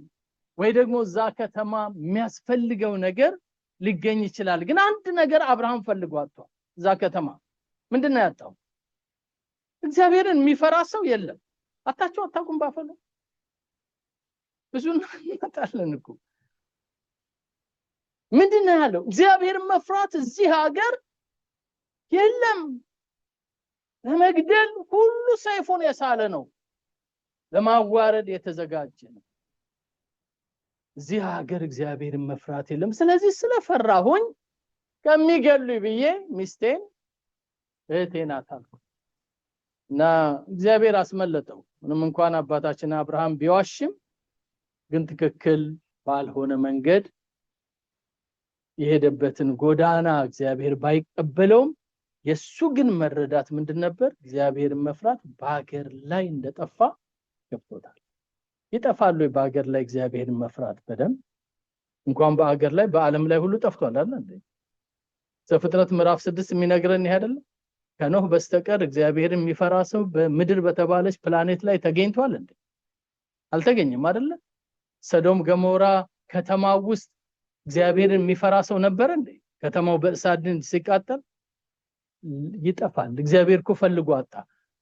ወይ ደግሞ እዛ ከተማ የሚያስፈልገው ነገር ሊገኝ ይችላል። ግን አንድ ነገር አብርሃም ፈልጎ አጥቷል። እዛ ከተማ ምንድነው ያጣው? እግዚአብሔርን የሚፈራ ሰው የለም። አታውቁም? ባፈለ ብዙ እናጣለን እኮ። ምንድነው ያለው? እግዚአብሔርን መፍራት እዚህ ሀገር የለም። ለመግደል ሁሉ ሰይፉን የሳለ ነው፣ ለማዋረድ የተዘጋጀ ነው። እዚህ ሀገር እግዚአብሔርን መፍራት የለም። ስለዚህ ስለፈራሁኝ ከሚገሉኝ ብዬ ሚስቴን እህቴን አታልኩ እና እግዚአብሔር አስመለጠው። ምንም እንኳን አባታችን አብርሃም ቢዋሽም ግን ትክክል ባልሆነ መንገድ የሄደበትን ጎዳና እግዚአብሔር ባይቀበለውም የሱ ግን መረዳት ምንድን ነበር? እግዚአብሔርን መፍራት በአገር ላይ እንደጠፋ ገብቶታል። ይጠፋሉ በአገር ላይ እግዚአብሔርን መፍራት በደም እንኳን በአገር ላይ በአለም ላይ ሁሉ ጠፍቷል አይደል? ዘፍጥረት ምዕራፍ 6 የሚነግረን ይሄ አይደል? ከኖህ በስተቀር እግዚአብሔርን የሚፈራ ሰው በምድር በተባለች ፕላኔት ላይ ተገኝቷል እንዴ? አልተገኘም አይደል? ሰዶም ገሞራ ከተማው ውስጥ እግዚአብሔርን የሚፈራ ሰው ነበር እንዴ? ከተማው በእሳት ሲቃጠል ይጠፋል። እግዚአብሔር እኮ ፈልጎ አጣ።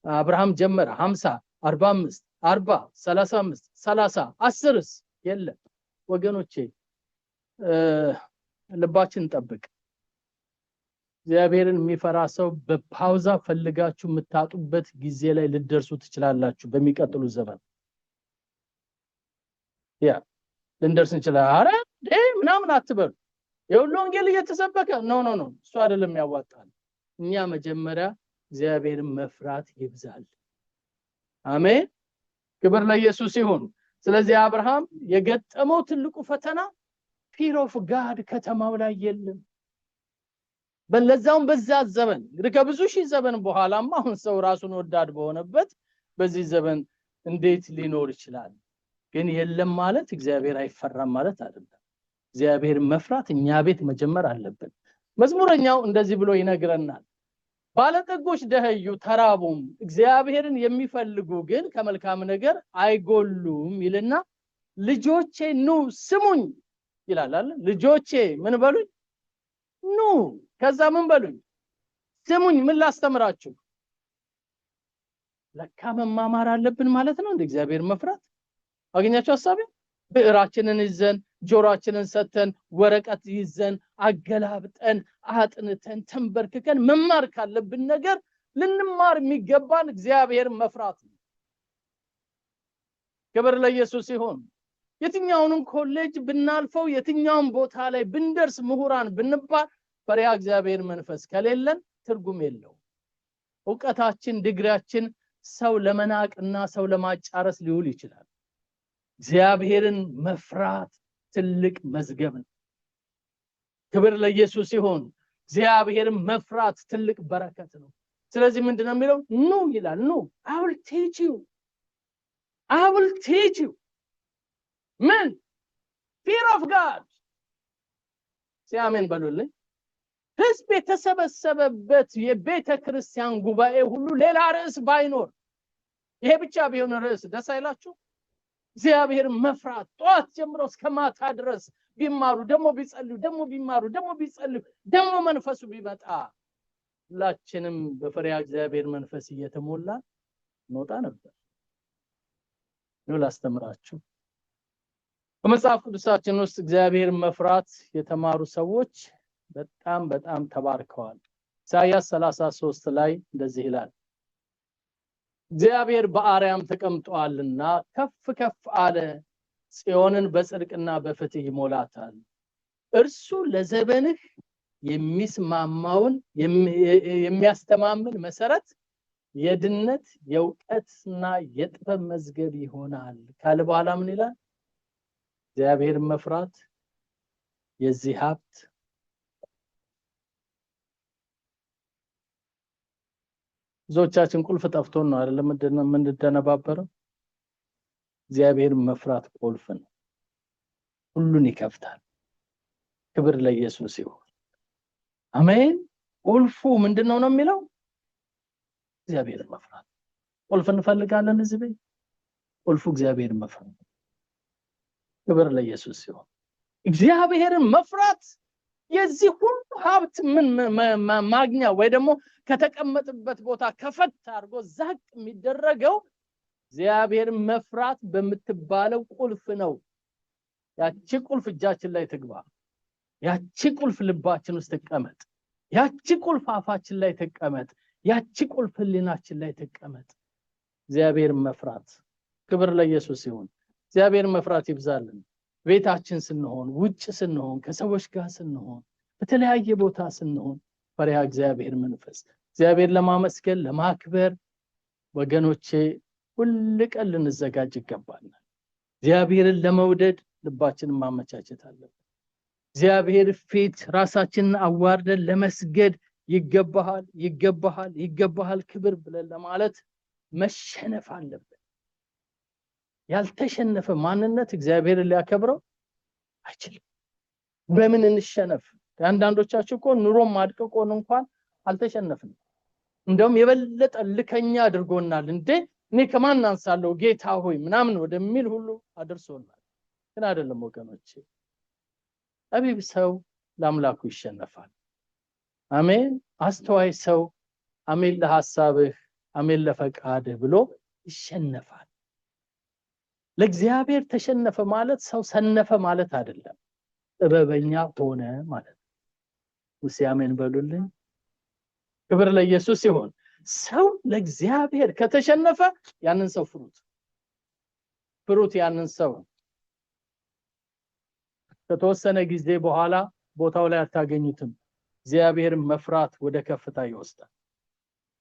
አብርሃም ጀመረ 50 45 40 35 30 10ስ የለም። ወገኖቼ ልባችን ጠብቅ። እግዚአብሔርን የሚፈራ ሰው በፓውዛ ፈልጋችሁ የምታጡበት ጊዜ ላይ ልደርሱ ትችላላችሁ። በሚቀጥሉ ዘመን ልንደርስ እንችላለን። አረ ምናምን አትበሉ። የሁሉ ወንጌል እየተሰበከ ኖ እሱ አይደለም ያዋጣል። እኛ መጀመሪያ እግዚአብሔርን መፍራት ይብዛል። አሜን። ክብር ለኢየሱስ ይሁን። ስለዚህ አብርሃም የገጠመው ትልቁ ፈተና fear of God ከተማው ላይ የለም። በለዛውም በዛ ዘመን ከብዙ ሺህ ዘመን በኋላማ አሁን ሰው ራሱን ወዳድ በሆነበት በዚህ ዘመን እንዴት ሊኖር ይችላል? ግን የለም ማለት እግዚአብሔር አይፈራም ማለት አይደለም። እግዚአብሔር መፍራት እኛ ቤት መጀመር አለበት። መዝሙረኛው እንደዚህ ብሎ ይነግረናል። ባለጠጎች ደህዩ ተራቡም፣ እግዚአብሔርን የሚፈልጉ ግን ከመልካም ነገር አይጎሉም ይልና ልጆቼ ኑ ስሙኝ ይላል አይደል? ልጆቼ ምን በሉኝ? ኑ። ከዛ ምን በሉኝ? ስሙኝ። ምን ላስተምራችሁ? ለካ መማማር አለብን ማለት ነው እንደ እግዚአብሔር መፍራት። አገኛችሁ ሐሳቤ? ብዕራችንን ይዘን ጆሮአችንን ሰተን ወረቀት ይዘን አገላብጠን አጥንተን ተንበርክከን መማር ካለብን ነገር ልንማር የሚገባን እግዚአብሔር መፍራት ነው። ክብር ለኢየሱስ ይሁን። የትኛውንም ኮሌጅ ብናልፈው የትኛውም ቦታ ላይ ብንደርስ ምሁራን ብንባል ፈሪሃ እግዚአብሔር መንፈስ ከሌለን ትርጉም የለው። ዕውቀታችን ዲግሪያችን ሰው ለመናቅና ሰው ለማጫረስ ሊውል ይችላል። እግዚአብሔርን መፍራት ትልቅ መዝገብ ነው። ክብር ለኢየሱስ ይሁን። እግዚአብሔርን መፍራት ትልቅ በረከት ነው። ስለዚህ ምንድነው የሚለው? ኑ ይላል። ኑ I will teach you. I will teach you. ምን? fear of God. ሲያሜን በሉልኝ። ህዝብ የተሰበሰበበት የቤተ ክርስቲያን ጉባኤ ሁሉ ሌላ ርዕስ ባይኖር ይሄ ብቻ ቢሆን ርዕስ ደስ አይላችሁ? እግዚአብሔር መፍራት ጧት ጀምሮ እስከ ማታ ድረስ ቢማሩ ደግሞ ቢጸልዩ ደግሞ ቢማሩ ደግሞ ቢጸልዩ ደግሞ መንፈሱ ቢመጣ ሁላችንም በፈሪሃ እግዚአብሔር መንፈስ እየተሞላ እንወጣ ነበር። ነው ላስተምራችሁ። በመጽሐፍ ቅዱሳችን ውስጥ እግዚአብሔር መፍራት የተማሩ ሰዎች በጣም በጣም ተባርከዋል። ኢሳይያስ 33 ላይ እንደዚህ ይላል፣ እግዚአብሔር በአርያም ተቀምጧልና ከፍ ከፍ አለ፣ ጽዮንን በጽድቅና በፍትህ ይሞላታል። እርሱ ለዘበንህ የሚስማማውን የሚያስተማምን መሰረት የድነት የእውቀትና የጥበብ መዝገብ ይሆናል ካለ በኋላ ምን ይላል? እግዚአብሔር መፍራት የዚህ ሀብት ዞቻችን ቁልፍ ጠፍቶን ነው አይደለም ምንድነባበረው? እግዚአብሔር መፍራት ቁልፍ ነው፣ ሁሉን ይከፍታል። ክብር ለኢየሱስ ይሁን። አሜን። ቁልፉ ምንድነው ነው የሚለው? እግዚአብሔር መፍራት። ቁልፍ እንፈልጋለን እዚህ ቤት፣ ቁልፉ እግዚአብሔር መፍራት። ክብር ለኢየሱስ ይሁን። እግዚአብሔርን መፍራት የዚህ ሁሉ ሀብት ምን ማግኛ ወይ ደግሞ ከተቀመጠበት ቦታ ከፈት አድርጎ ዛቅ የሚደረገው እግዚአብሔርን መፍራት በመትባለው ቁልፍ ነው። ያቺ ቁልፍ እጃችን ላይ ትግባ፣ ያቺ ቁልፍ ልባችን ውስጥ ተቀመጥ፣ ያቺ ቁልፍ አፋችን ላይ ተቀመጥ፣ ያቺ ቁልፍ ህሊናችን ላይ ተቀመጥ። እግዚአብሔርን መፍራት። ክብር ለኢየሱስ ይሁን። እግዚአብሔርን መፍራት ይብዛልን። ቤታችን ስንሆን፣ ውጭ ስንሆን፣ ከሰዎች ጋር ስንሆን፣ በተለያየ ቦታ ስንሆን ፈሪሃ እግዚአብሔር መንፈስ እግዚአብሔር ለማመስገን ለማክበር ወገኖቼ ሁሉ ቀን ልንዘጋጅ ይገባል። እግዚአብሔርን ለመውደድ ልባችንን ማመቻቸት አለብን። እግዚአብሔር ፊት ራሳችንን አዋርደን ለመስገድ ይገባሃል፣ ይገባሃል፣ ይገባሃል ክብር ብለን ለማለት መሸነፍ አለብን። ያልተሸነፈ ማንነት እግዚአብሔርን ሊያከብረው አይችልም። በምን እንሸነፍ? አንዳንዶቻችሁ እኮ ኑሮም አድቅቆን እንኳን አልተሸነፍንም። እንደውም የበለጠ ልከኛ አድርጎናል። እንዴ እኔ ከማን አንሳለሁ ጌታ ሆይ ምናምን ወደሚል ሁሉ አድርሶናል። ግን አይደለም ወገኖቼ፣ ጠቢብ ሰው ለአምላኩ ይሸነፋል። አሜን። አስተዋይ ሰው አሜን ለሐሳብህ አሜን ለፈቃድህ ብሎ ይሸነፋል። ለእግዚአብሔር ተሸነፈ ማለት ሰው ሰነፈ ማለት አይደለም፣ ጥበበኛ ሆነ ማለት ነው። አሜን በሉልኝ። ክብር ለኢየሱስ ይሁን። ሰው ለእግዚአብሔር ከተሸነፈ ያንን ሰው ፍሩት ያንን ሰው ከተወሰነ ጊዜ በኋላ ቦታው ላይ አታገኙትም። እግዚአብሔርን መፍራት ወደ ከፍታ ይወስዳል።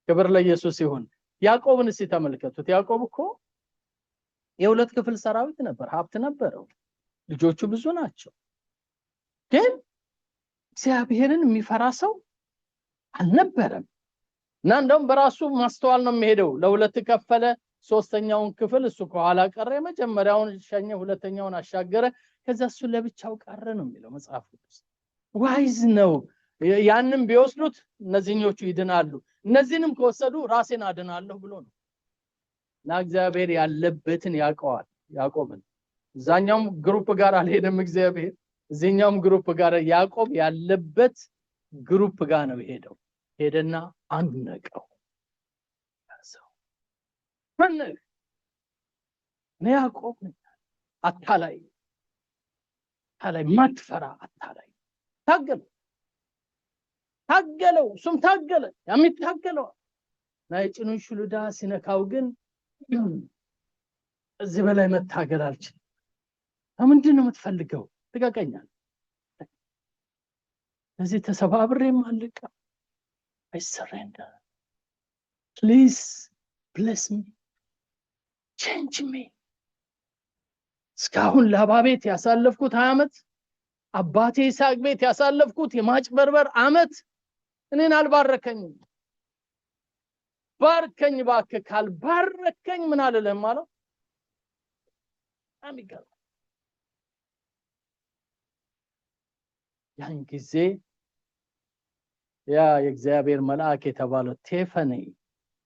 ክብር ለኢየሱስ ይሁን። ያዕቆብን እስቲ ተመልከቱት። ያዕቆብ እኮ የሁለት ክፍል ሰራዊት ነበር፣ ሀብት ነበረው፣ ልጆቹ ብዙ ናቸው። ግን እግዚአብሔርን የሚፈራ ሰው አልነበረም። እና እንደውም በራሱ ማስተዋል ነው የሚሄደው። ለሁለት ከፈለ፣ ሶስተኛውን ክፍል እሱ ከኋላ ቀረ፣ የመጀመሪያውን ሸኘ፣ ሁለተኛውን አሻገረ፣ ከዛ እሱ ለብቻው ቀረ ነው የሚለው መጽሐፍ ቅዱስ። ዋይዝ ነው። ያንን ቢወስዱት እነዚህኞቹ ይድናሉ፣ እነዚህንም ከወሰዱ ራሴን አድናለሁ ብሎ ነው። እና እግዚአብሔር ያለበትን ያውቀዋል። ያዕቆብን እዛኛውም ግሩፕ ጋር አልሄደም እግዚአብሔር፣ እዚህኛውም ግሩፕ ጋር፣ ያዕቆብ ያለበት ግሩፕ ጋር ነው የሄደው። ሄደና አነቀው። ማነህ? እኔ ያዕቆብ ነኝ። አታላይ ማትፈራ አታላይ። ታገለው፣ እሱም ታገለ፣ የሚታገለው የጭኑን ሹሉዳ ሲነካው ግን እዚህ በላይ መታገል አልችልም። ምንድን ነው የምትፈልገው? ልቀቀኛል። እዚህ ተሰባብሬም አልቀም። I surrender. Please bless me. Change me. እስካሁን ላባ ቤት ያሳለፍኩት 20 ዓመት፣ አባቴ ይስሐቅ ቤት ያሳለፍኩት የማጭበርበር ዓመት እኔን አልባረከኝም። ባርከኝ እባክህ። ካልባረከኝ ምን አልልህም አለው። አሚገር ያን ጊዜ ያ የእግዚአብሔር መልአክ የተባለው ቴፈኔ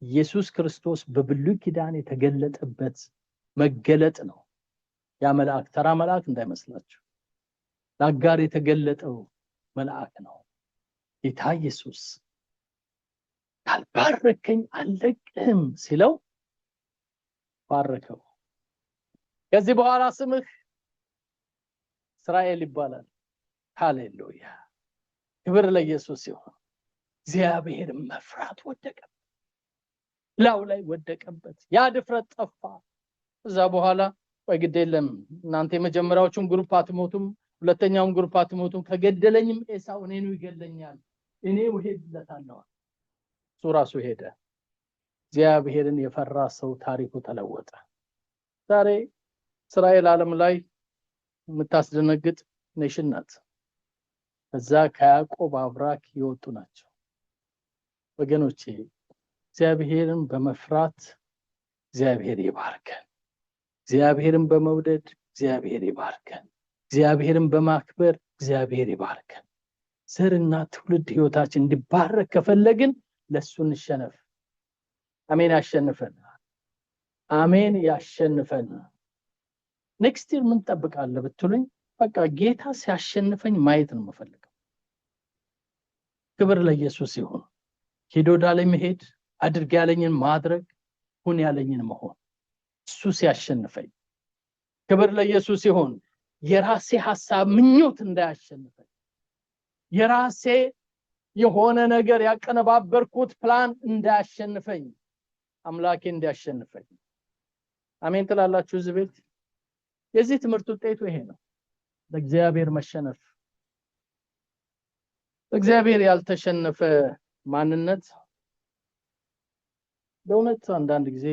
ኢየሱስ ክርስቶስ በብሉይ ኪዳን የተገለጠበት መገለጥ ነው። ያ መልአክ ተራ መልአክ እንዳይመስላችሁ፣ ለአጋር የተገለጠው መልአክ ነው። ጌታ ኢየሱስ ካልባረከኝ አልለቅህም ሲለው ባረከው። ከዚህ በኋላ ስምህ እስራኤል ይባላል። ሃሌሉያ! ክብር ለኢየሱስ ይሁን። እግዚአብሔር መፍራት ወደቀበት፣ ላው ላይ ወደቀበት። ያ ድፍረት ጠፋ። እዛ በኋላ ወይ ግድ የለም እናንተ የመጀመሪያዎቹን ግሩፕ አትሞቱም፣ ሁለተኛውን ግሩፕ አትሞቱም፣ ከገደለኝም ኤሳው እኔኑ ይገለኛል፣ እኔ እሄድለታለሁ። እሱ ራሱ ሄደ። እግዚአብሔርን የፈራ ሰው ታሪኩ ተለወጠ። ዛሬ እስራኤል ዓለም ላይ የምታስደነግጥ ኔሽን ናት። ከዛ ከያዕቆብ አብራክ የወጡ ናቸው። ወገኖቼ እግዚአብሔርን በመፍራት እግዚአብሔር ይባርከን። እግዚአብሔርን በመውደድ እግዚአብሔር ይባርከን። እግዚአብሔርን በማክበር እግዚአብሔር ይባርከን። ዘርና ትውልድ ህይወታችን እንዲባረክ ከፈለግን ለሱ እንሸነፍ። አሜን። ያሸንፈን። አሜን። ያሸንፈን። ኔክስት ይር ምን ጠብቃለህ ብትሉኝ፣ በቃ ጌታ ሲያሸንፈኝ ማየት ነው የምፈልገው። ክብር ለኢየሱስ ይሁን። ሄዶ ዳለ መሄድ፣ አድርግ ያለኝን ማድረግ፣ ሁን ያለኝን መሆን፣ እሱ ሲያሸንፈኝ። ክብር ለኢየሱስ ይሁን። የራሴ ሐሳብ ምኞት እንዳያሸንፈኝ፣ የራሴ የሆነ ነገር ያቀነባበርኩት ፕላን እንዳያሸንፈኝ፣ አምላኬ እንዲያሸንፈኝ። አሜን ትላላችሁ እዚህ ቤት? የዚህ ትምህርት ውጤቱ ይሄ ነው። ለእግዚአብሔር መሸነፍ። እግዚአብሔር ያልተሸነፈ ማንነት በእውነት አንዳንድ ጊዜ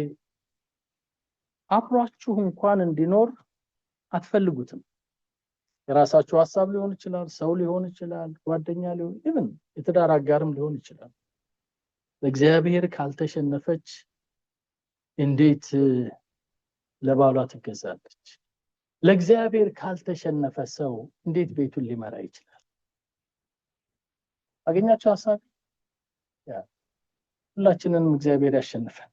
አብሯችሁ እንኳን እንዲኖር አትፈልጉትም። የራሳችሁ ሐሳብ ሊሆን ይችላል፣ ሰው ሊሆን ይችላል፣ ጓደኛ ሊሆን ኢቭን የትዳር አጋርም ሊሆን ይችላል። ለእግዚአብሔር ካልተሸነፈች እንዴት ለባሏ ትገዛለች? ለእግዚአብሔር ካልተሸነፈ ሰው እንዴት ቤቱን ሊመራ ይችላል? አገኛችሁ ሐሳብ? ሁላችንንም እግዚአብሔር ያሸንፈን።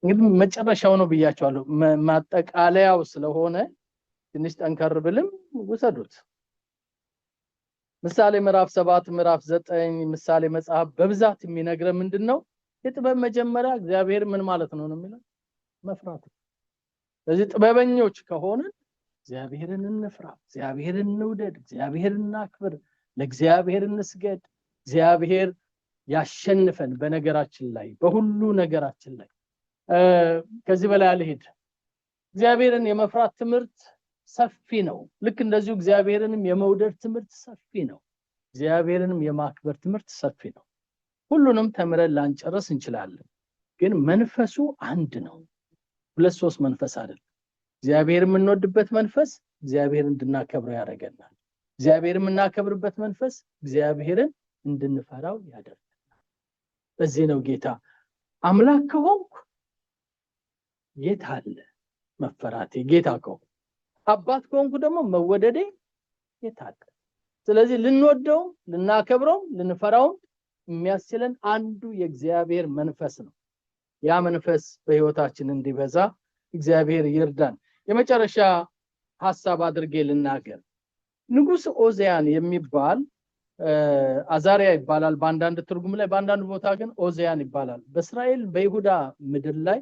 እንግዲህ መጨረሻው ነው ብያችኋለሁ። ማጠቃለያው ስለሆነ ትንሽ ጠንከር ብልም ወሰዱት። ምሳሌ ምዕራፍ 7 ምዕራፍ 9 ምሳሌ መጽሐፍ በብዛት የሚነግረን ምንድነው? የጥበብ መጀመሪያ እግዚአብሔር ምን ማለት ነው የሚለው መፍራት። ስለዚህ ጥበበኞች ከሆንን እግዚአብሔርን እንፍራ፣ እግዚአብሔርን እንውደድ፣ እግዚአብሔርን እናክብር፣ ለእግዚአብሔር እንስገድ። እግዚአብሔር ያሸንፈን በነገራችን ላይ፣ በሁሉ ነገራችን ላይ። ከዚህ በላይ አልሄድ። እግዚአብሔርን የመፍራት ትምህርት ሰፊ ነው። ልክ እንደዚሁ እግዚአብሔርንም የመውደድ ትምህርት ሰፊ ነው። እግዚአብሔርንም የማክበር ትምህርት ሰፊ ነው። ሁሉንም ተምረን ላንጨርስ እንችላለን፣ ግን መንፈሱ አንድ ነው። ሁለት ሶስት መንፈስ አይደለም። እግዚአብሔር የምንወድበት መንፈስ እግዚአብሔርን እንድናከብረው ያደርገናል። እግዚአብሔርን የምናከብርበት መንፈስ እግዚአብሔርን እንድንፈራው ያደርገናል። በዚህ ነው ጌታ አምላክ ከሆንኩ የት አለ መፈራቴ? ጌታ ከሆንኩ አባት ከሆንኩ ደግሞ መወደዴ የት አለ? ስለዚህ ልንወደው ልናከብረው ልንፈራው የሚያስችለን አንዱ የእግዚአብሔር መንፈስ ነው። ያ መንፈስ በህይወታችን እንዲበዛ እግዚአብሔር ይርዳን። የመጨረሻ ሐሳብ አድርጌ ልናገር። ንጉስ ኦዚያን የሚባል አዛሪያ ይባላል በአንዳንድ ትርጉም ላይ፣ በአንዳንድ ቦታ ግን ኦዚያን ይባላል። በእስራኤል በይሁዳ ምድር ላይ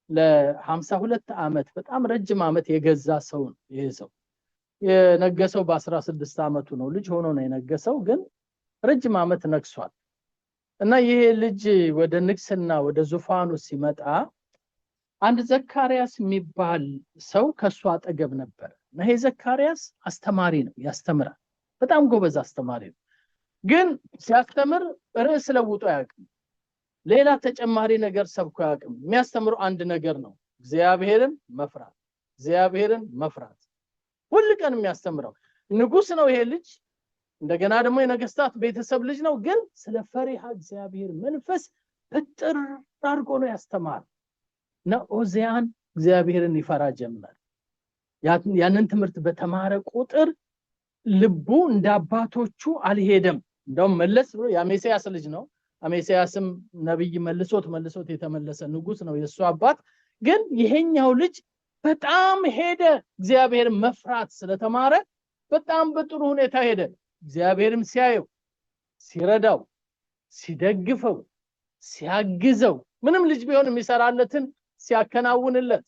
ለ52 ዓመት በጣም ረጅም ዓመት የገዛ ሰው ነው። ይሄ ሰው የነገሰው በ16 ዓመቱ ነው። ልጅ ሆኖ ነው የነገሰው፣ ግን ረጅም ዓመት ነግሷል። እና ይሄ ልጅ ወደ ንግስና ወደ ዙፋኑ ሲመጣ አንድ ዘካርያስ የሚባል ሰው ከሱ አጠገብ ነበር። እና ይሄ ዘካርያስ አስተማሪ ነው፣ ያስተምራል። በጣም ጎበዝ አስተማሪ ነው። ግን ሲያስተምር ርዕስ ለውጦ አያውቅም። ሌላ ተጨማሪ ነገር ሰብኮ አያውቅም። የሚያስተምረው አንድ ነገር ነው፣ እግዚአብሔርን መፍራት፣ እግዚአብሔርን መፍራት። ሁሉ ቀን የሚያስተምረው ንጉስ ነው ይሄ ልጅ። እንደገና ደግሞ የነገስታት ቤተሰብ ልጅ ነው። ግን ስለ ፈሪሃ እግዚአብሔር መንፈስ በጥር አድርጎ ነው ያስተማር። እና ኦዚያን እግዚአብሔርን ይፈራ ጀመር። ያንን ትምህርት በተማረ ቁጥር ልቡ እንደ አባቶቹ አልሄደም። እንደውም መለስ ብሎ የአሜሲያስ ልጅ ነው። አሜሲያስም ነብይ መልሶት የተመለሰ ንጉስ ነው የሱ አባት። ግን ይሄኛው ልጅ በጣም ሄደ። እግዚአብሔር መፍራት ስለተማረ በጣም በጥሩ ሁኔታ ሄደ። እግዚአብሔርም ሲያየው፣ ሲረዳው፣ ሲደግፈው፣ ሲያግዘው፣ ምንም ልጅ ቢሆን የሚሰራለትን ሲያከናውንለት፣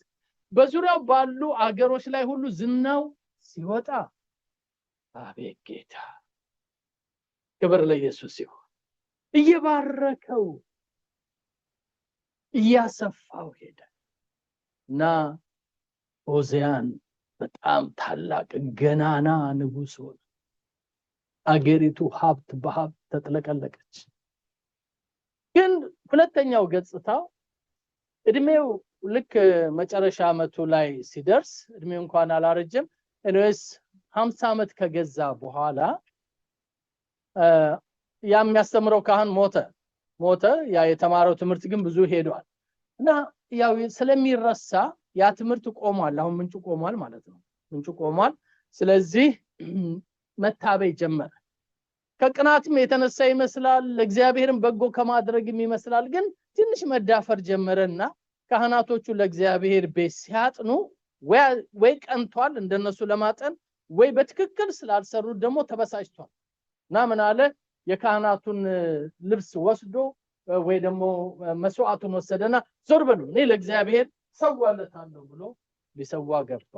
በዙሪያው ባሉ አገሮች ላይ ሁሉ ዝናው ሲወጣ፣ አቤት ጌታ ክብር ለኢየሱስ ይሁን። እየባረከው እያሰፋው ሄደ እና ኦዚያን በጣም ታላቅ ገናና ንጉስ ሆነ። አገሪቱ ሀብት በሀብት ተጥለቀለቀች። ግን ሁለተኛው ገጽታው እድሜው ልክ መጨረሻ አመቱ ላይ ሲደርስ፣ እድሜው እንኳን አላረጀም፣ እነስ 50 ዓመት ከገዛ በኋላ ያ የሚያስተምረው ካህን ሞተ። ያ የተማረው ትምህርት ግን ብዙ ሄዷል እና ያው ስለሚረሳ ያ ትምህርት ቆሟል። አሁን ምንጩ ቆሟል ማለት ነው። ምንጩ ቆሟል። ስለዚህ መታበይ ጀመረ። ከቅናትም የተነሳ ይመስላል፣ ለእግዚአብሔርም በጎ ከማድረግም ይመስላል። ግን ትንሽ መዳፈር ጀመረና ካህናቶቹ ለእግዚአብሔር ቤት ሲያጥኑ ወይ ቀንቷል እንደነሱ ለማጠን፣ ወይ በትክክል ስላልሰሩት ደግሞ ተበሳጭቷል። እና ምን አለ? የካህናቱን ልብስ ወስዶ ወይ ደግሞ መስዋዕቱን ወሰደና ዞር በሉ እኔ ለእግዚአብሔር ሰዋለታለሁ ብሎ ሊሰዋ ገባ።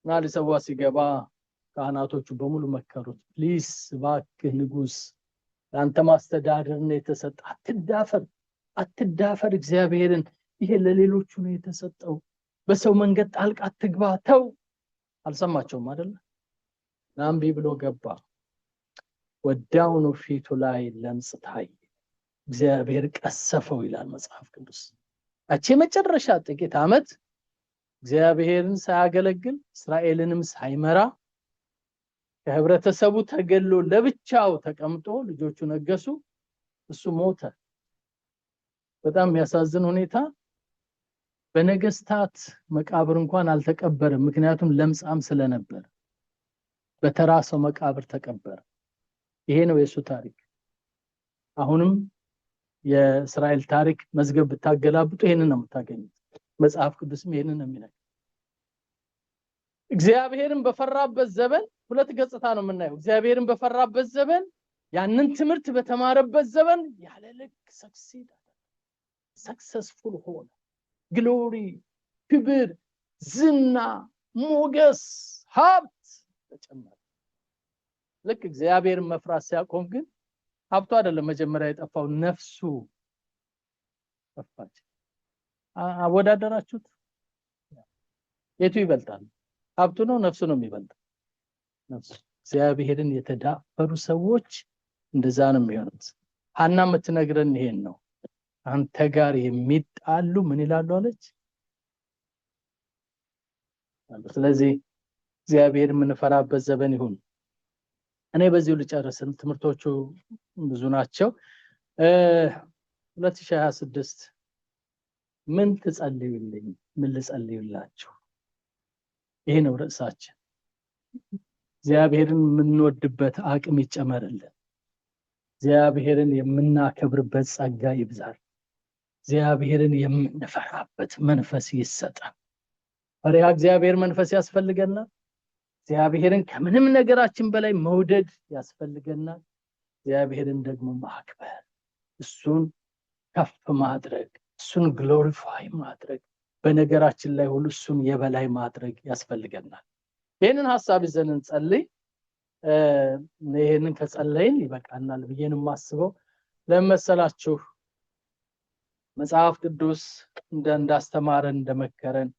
እና ሊሰዋ ሲገባ ካህናቶቹ በሙሉ መከሩት። ፕሊስ እባክህ ንጉስ፣ ለአንተ ማስተዳደር ነው የተሰጠ፣ አትዳፈር እግዚአብሔርን፣ ይሄ ለሌሎቹ ነው የተሰጠው፣ በሰው መንገድ ጣልቃ አትግባ፣ ተው። አልሰማቸውም አይደል? ናምቢ ብሎ ገባ። ወዲያውኑ ፊቱ ላይ ለምጽ ታየ። እግዚአብሔር ቀሰፈው ይላል መጽሐፍ ቅዱስ። አቺ መጨረሻ ጥቂት ዓመት እግዚአብሔርን ሳያገለግል እስራኤልንም ሳይመራ ከህብረተሰቡ ተገሎ ለብቻው ተቀምጦ ልጆቹ ነገሱ፣ እሱ ሞተ። በጣም የሚያሳዝን ሁኔታ በነገስታት መቃብር እንኳን አልተቀበረም። ምክንያቱም ለምጻም ስለነበር በተራሰው መቃብር ተቀበረ። ይሄ ነው የሱ ታሪክ። አሁንም የእስራኤል ታሪክ መዝገብ ብታገላብጡ ይሄንን ነው የምታገኙት። መጽሐፍ ቅዱስም ይሄንን ነው የሚነግረን። እግዚአብሔርን በፈራበት ዘመን ሁለት ገጽታ ነው የምናየው። እግዚአብሔርን በፈራበት ዘመን፣ ያንን ትምህርት በተማረበት ዘመን ያለ ልክ ሰክሰስፉል ሆነ። ግሎሪ፣ ክብር፣ ዝና፣ ሞገስ፣ ሀብት ተጨመረ። ልክ እግዚአብሔርን መፍራት ሲያቆም ግን ሀብቱ አይደለም መጀመሪያ የጠፋው፣ ነፍሱ ጠፋች። አወዳደራችሁት? የቱ ይበልጣል? ሀብቱ ነው ነፍሱ ነው የሚበልጠው? ነፍሱ። እግዚአብሔርን የተዳፈሩ ሰዎች እንደዛ ነው የሚሆኑት። ሐና የምትነግረን ይሄን ነው። አንተ ጋር የሚጣሉ ምን ይላሉ አለች። ስለዚህ እግዚአብሔር የምንፈራበት ዘመን ይሁን። እኔ በዚሁ ልጨርስን፣ ትምህርቶቹ ብዙ ናቸው። 2026 ምን ትጸልዩልኝ? ምን ልጸልዩላችሁ? ይሄ ነው ርዕሳችን። እግዚአብሔርን የምንወድበት አቅም ይጨመርልን። እግዚአብሔርን የምናከብርበት ጸጋ ይብዛል። እግዚአብሔርን የምንፈራበት መንፈስ ይሰጣል። ፈሪሃ እግዚአብሔር መንፈስ ያስፈልገናል። እግዚአብሔርን ከምንም ነገራችን በላይ መውደድ ያስፈልገናል። እግዚአብሔርን ደግሞ ማክበር፣ እሱን ከፍ ማድረግ፣ እሱን ግሎሪፋይ ማድረግ፣ በነገራችን ላይ ሁሉ እሱን የበላይ ማድረግ ያስፈልገናል። ይህንን ሐሳብ ይዘን እንጸልይ። ይህንን ከጸለይን ይበቃናል ብዬ ነው የማስበው። ለመሰላችሁ መጽሐፍ ቅዱስ እንዳስተማረን እንደመከረን